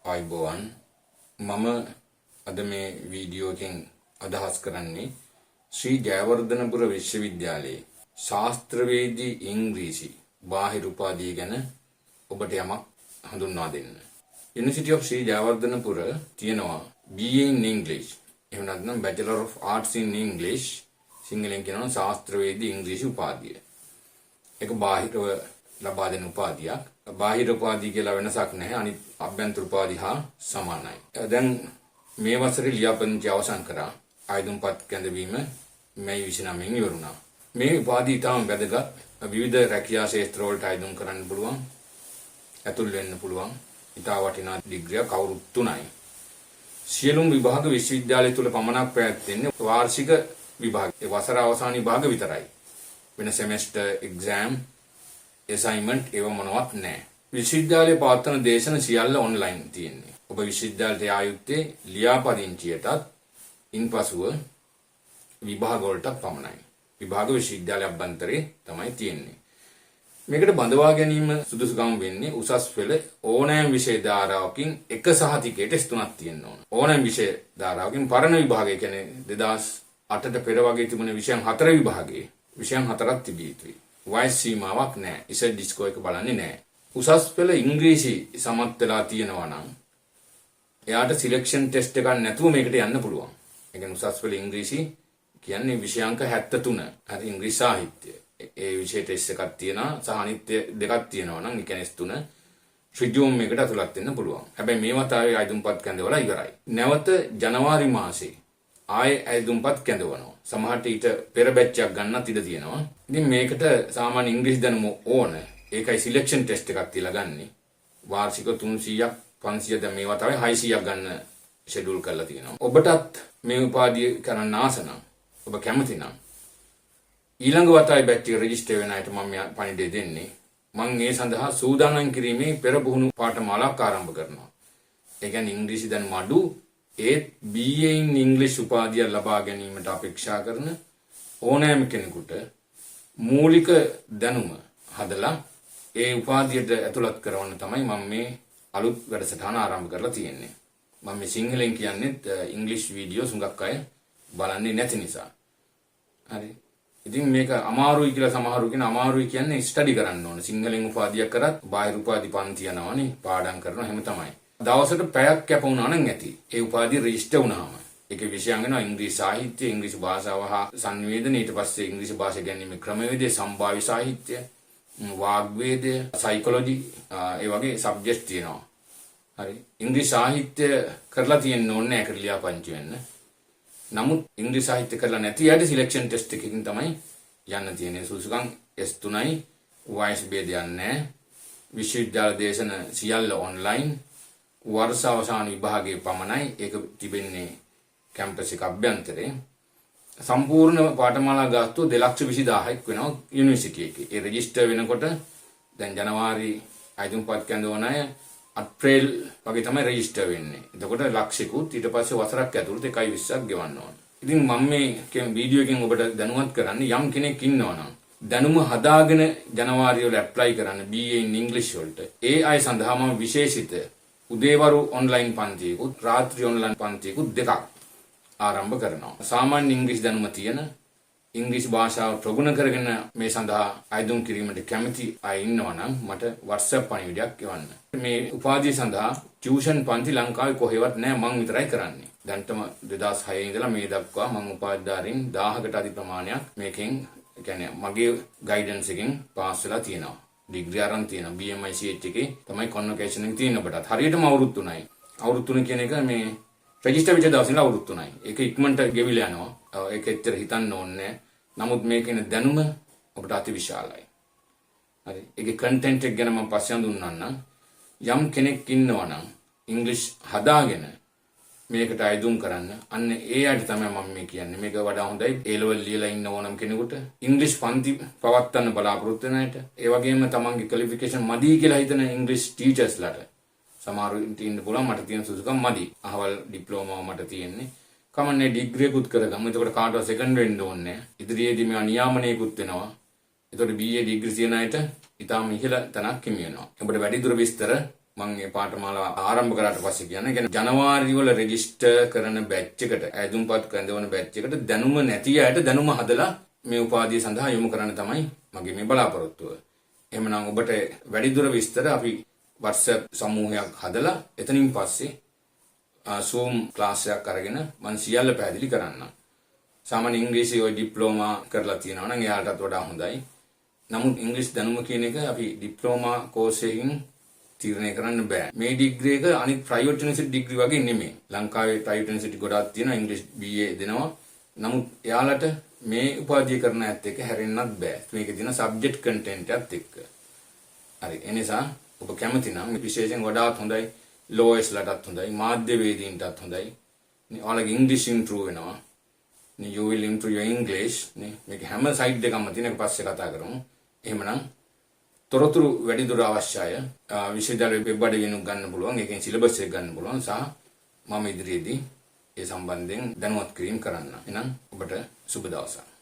ආයිබෝවන් මම අද මේ වීඩියෝ එකෙන් අදහස් කරන්නේ ශ්‍රී ජයවර්ධනපුර විශ්වවිද්‍යාලයේ ශාස්ත්‍රවේදී ඉංග්‍රීසි බාහිර උපාධිය ගැන ඔබට යමක් හඳුන්වා දෙන්න. University of ශ්‍රී ජයවර්ධනපුර තියෙනවා BA in English එහෙම නැත්නම් Bachelor of Arts in English සිංහලෙන් කියනවා ශාස්ත්‍රවේදී ඉංග්‍රීසි උපාධිය. ඒක බාහිරව ලබා දෙන උපාධියක්. බාහිර උපාධිය කියලා වෙනසක් නැහැ. අනිත් අභ්‍යන්තර උපාධි හා සමානයි. දැන් මේ වසරේ ලියාපදිංචි අවසන් කරා. ආයුධම්පත් කැඳවීම මේ 29 ඉවර වුණා. මේ උපාධිය ඉතාම වැදගත්. විවිධ රැකියා ක්ෂේත්‍ර වලට ආයුධම් කරන්න පුළුවන්. ඇතුල් වෙන්න පුළුවන්. ඉතා වටිනා ඩිග්‍රිය කවුරුත් 3යි. සියලුම විභාග විශ්වවිද්‍යාලය තුල පමණක් පැවැත්වෙන්නේ වාර්ෂික විභාග. ඒ වසර අවසාන විභාග විතරයි. වෙන සෙමෙස්ටර් එක්සෑම් assignment ඒව මොනවත් නැහැ. විශ්වවිද්‍යාලයේ පවත්වන දේශන සියල්ල ඔන්ලයින් තියෙන්නේ. ඔබ විශ්වවිද්‍යාලයට යා යුත්තේ ලියාපදිංචියටත් ඉන්පසුව විභාග වලට පමණයි. විභාග විශ්වවිද්‍යාලය අභ්‍යන්තරේ තමයි තියෙන්නේ. මේකට බඳවා ගැනීම සුදුසුකම් වෙන්නේ උසස් පෙළ ඕනෑම විෂය ධාරාවකින් එක සහතිකයට S3ක් තියෙන්න ඕන. ඕනෑම විෂය ධාරාවකින් පරණ විභාගය කියන්නේ 2008ට පෙර වගේ තිබුණ විෂයන් 4 විභාගයේ විෂයන් 4ක් තිබිය යුතුයි. වයස් සීමාවක් නැහැ. ඉසෙල් ඩිස්කෝ එක බලන්නේ නැහැ. උසස් පෙළ ඉංග්‍රීසි සමත් වෙලා තියෙනවා නම් එයාට සිලෙක්ෂන් ටෙස්ට් එකක් නැතුව මේකට යන්න පුළුවන්. ඒ කියන්නේ උසස් පෙළ ඉංග්‍රීසි කියන්නේ විෂයාංක 73. හරි ඉංග්‍රීසි සාහිත්‍ය. ඒ විෂය ටෙස්ට් එකක් තියෙනවා සහ අනිත් දෙකක් තියෙනවා නම් ඒ කියන්නේ S3 ශ්‍රීජෝම් එකට අතුලත් වෙන්න පුළුවන්. හැබැයි මේ වතාවේ ආයුධම්පත් කැඳවලා ඉවරයි. නැවත ජනවාරි මාසේ ආයේ ආයුධම්පත් කැඳවනවා. සමහරට ඊට පෙර බැච් එකක් ගන්නත් ඉඩ තියෙනවා. ඉතින් මේකට සාමාන්‍ය ඉංග්‍රීසි දැනුම ඕන. ඒකයි සිලෙක්ෂන් ටෙස්ට් එකක් තියලා ගන්නෙ. වාර්ෂික 300ක් 500 දැන් මේ වතාවේ 600ක් ගන්න ෂෙඩියුල් කරලා තියෙනවා. ඔබටත් මේ උපාධිය කරන්න ආස නම් ඔබ කැමති නම් ඊළඟ වතාවේ බැච් එක රෙජිස්ටර් වෙන අයට මම පණිඩේ දෙන්නේ. මම ඒ සඳහා සූදානම් කිරීමේ පෙරබුහුණු පාඨමාලාවක් ආරම්භ කරනවා. ඒ කියන්නේ ඉංග්‍රීසි දැනුම අඩු ඒත් BA in English උපාධිය ලබා ගැනීමට අපේක්ෂා කරන ඕනෑම කෙනෙකුට මූලික දැනුම හදලා ඒ උපාධියට ඇතුළත් කරවන්න තමයි මම මේ අලුත් වැඩසටහන ආරම්භ කරලා තියෙන්නේ. මම මේ සිංහලෙන් කියන්නේත් ඉංග්‍රීසි වීඩියෝස් හුඟක් අය බලන්නේ නැති නිසා. හරි. ඉතින් මේක අමාරුයි කියලා සමහරු කියන අමාරුයි කියන්නේ ස්ටඩි කරන්න ඕන. සිංහලෙන් උපාධියක් කරත් බාහිර උපාධි පන්ති යනවනේ පාඩම් කරනවා හැම තමයි. දවසට පැයක් කැප වුණා නම් ඇති. ඒ උපාධිය රෙජිස්ටර් වුණාම. ඒකේ විෂයන් වෙනවා ඉංග්‍රීසි සාහිත්‍ය, ඉංග්‍රීසි භාෂාව හා සංවේදන, ඊට පස්සේ ඉංග්‍රීසි භාෂා ගැනීමේ ක්‍රමවේදය, සම්භාව්‍ය සාහිත්‍ය, වාග්වේදය, සයිකොලොජි ඒ වගේ සබ්ජෙක්ට් තියෙනවා. හරි. ඉංග්‍රීසි සාහිත්‍ය කරලා තියෙන්න ඕනේ නැහැ කියලා ලියාපදිංචි වෙන්න. නමුත් ඉංග්‍රීසි සාහිත්‍ය කරලා නැති අයට සිලෙක්ෂන් ටෙස්ට් එකකින් තමයි යන්න තියෙන්නේ. සුසුකම් S3යි වයස් ભેදයක් නැහැ. විශ්වවිද්‍යාල දේශන සියල්ල ඔන්ලයින්. වර්ෂ අවසාන විභාගයේ පමණයි ඒක තිබෙන්නේ කැම්පස් එක අභ්‍යන්තරේ. සම්පූර්ණ පාඨමාලා ගාස්තුව 2,20,000ක් වෙනවා යුනිවර්සිටි එකේ. ඒ රෙජිස්ටර් වෙනකොට දැන් ජනවාරි ආයුධම්පත් කැඳවන අය අප්‍රේල් වගේ තමයි රෙජිස්ටර් වෙන්නේ. එතකොට ලක්ෂිකුත් ඊට පස්සේ වසරක් ඇතුළත 1.20ක් ගෙවන්න ඕන. ඉතින් මම මේ වීඩියෝ එකෙන් ඔබට දැනුවත් කරන්නේ යම් කෙනෙක් ඉන්නවා නම් දැනුම හදාගෙන ජනවාරි වල ඇප්ලයි කරන්න BA in English වලට ඒ අය සඳහා මම විශේෂිත උදේවරු ඔන්ලයින් පන්තියකුත් රාත්‍රී ඔන්ලයින් පන්තියකුත් දෙකක් ආරම්භ කරනවා. සාමාන්‍ය ඉංග්‍රීසි දැනුම තියෙන ඉංග්‍රීසි භාෂාව ප්‍රගුණ කරගෙන මේ සඳහා ආයුධම් කිරීමට කැමති අය ඉන්නවා නම් මට WhatsApp පණිවිඩයක් එවන්න. මේ උපාධිය සඳහා ටියුෂන් පන්ති ලංකාවේ කොහෙවත් නැහැ මම විතරයි කරන්නේ. දැන්ටම 2006 ඉඳලා මේ දක්වා මම උපාධිධාරීන් 1000කට අධි ප්‍රමාණයක් මේකෙන් කියන්නේ මගේ ගයිඩන්ස් එකෙන් පාස් වෙලා තියෙනවා. ඩිග්‍රී අරන් තියෙනවා. BMICH එකේ තමයි කොන්වොකේෂන් එක තියෙන ඔබටත්. හරියටම අවුරුදු 3යි. අවුරුදු 3 කියන එක මේ රෙජිස්ටර් වෙච්ච දවසේ ඉඳලා අවුරුදු 3යි. ඒක ඉක්මනට ගෙවිලා යනවා. ඒක එච්චර හිතන්න ඕනේ. නමුත් මේකේ දැනුම ඔබට අතිවිශාලයි. හරි. ඒකේ කන්ටෙන්ට් එක ගැන මම පස්සේ හඳුන්වන්නම්. යම් කෙනෙක් ඉන්නවා නම් ඉංග්‍රීසි හදාගෙන මේකට ආයුධම් කරන්න අන්න ඒ අයට තමයි මම මේ කියන්නේ. මේක වඩා හොඳයි A level ලියලා ඉන්න ඕනම කෙනෙකුට ඉංග්‍රීසි පන්ති පවත්වන්න බලාපොරොත්තු වෙන අයට. ඒ වගේම තමන්ගේ ක්වොලිෆිකේෂන් මදි කියලා හිතන ඉංග්‍රීසි ටීචර්ස්ලාට සමහරු ඉන්න පුළුවන් මට තියෙන සුසුකම් මදි. අහවල් ඩිප්ලෝමා මට තියෙන්නේ. කමන්නේ ඩිග්‍රියකුත් කරගමු. එතකොට කාටවත් සෙකන්ඩ් වෙන්න ඕනේ නැහැ. ඉදිරියේදී මේවා නියාමනයකුත් වෙනවා. එතකොට BA ඩිග්‍රී තියන අයට ඊටාම ඉහළ තැනක් හිමි වෙනවා. ඔබට වැඩි දුර විස්තර මම මේ පාඨමාලාව ආරම්භ කරාට පස්සේ කියන්නේ ජනවාරි වල රෙජිස්ටර් කරන බැච් එකට ඇදුම්පත් කැඳවන බැච් එකට දැනුම නැති අයට දැනුම හදලා මේ උපාධිය සඳහා යොමු කරන්න තමයි මගේ මේ බලාපොරොත්තුව. එහෙමනම් ඔබට වැඩිදුර විස්තර අපි WhatsApp සමූහයක් හදලා එතනින් පස්සේ Zoom ක්ලාස් එකක් අරගෙන මම සියල්ල පැහැදිලි කරන්නම්. සාමාන්‍ය ඉංග්‍රීසි ඔය ඩිප්ලෝමා කරලා තියෙනවා නම් එයාටත් වඩා හොඳයි. නමුත් ඉංග්‍රීසි දැනුම කියන එක අපි ඩිප්ලෝමා කෝස් එකකින් තීරණය කරන්න බෑ. මේ ඩිග්‍රී එක අනිත් ප්‍රයිවට් යුනිවර්සිටි ඩිග්‍රී වගේ නෙමෙයි. ලංකාවේ ප්‍රයිවට් යුනිවර්සිටි ගොඩාක් තියෙනවා ඉංග්‍රීසි BA දෙනවා. නමුත් එයාලට මේ උපාධිය කරන ඇත්ත එක හැරෙන්නත් බෑ. මේකේ තියෙන සබ්ජෙක්ට් කන්ටෙන්ට් එකත් එක්ක. හරි. ඒ නිසා ඔබ කැමති නම් විශේෂයෙන් ගොඩාක් හොඳයි. ලෝයර්ස් ලටත් හොඳයි. මාධ්‍යවේදීන්ටත් හොඳයි. ඔයාලගේ ඉංග්‍රීසි ඉම්ප්‍රූව් වෙනවා. you will improve your English. මේක හැම සයිඩ් එකක්ම තියෙන එක පස්සේ කතා කරමු. එහෙමනම් තොරතුරු වැඩිදුර අවශ්‍යය. විශ්වවිද්‍යාලයේ වෙබ් අඩවියෙන් ගන්න පුළුවන්. ඒකෙන් සිලබස් එක ගන්න පුළුවන්. සහ මම ඉදිරියේදී ඒ සම්බන්ධයෙන් දැනුවත් කිරීම කරන්න. එහෙනම් ඔබට සුබ දවසක්.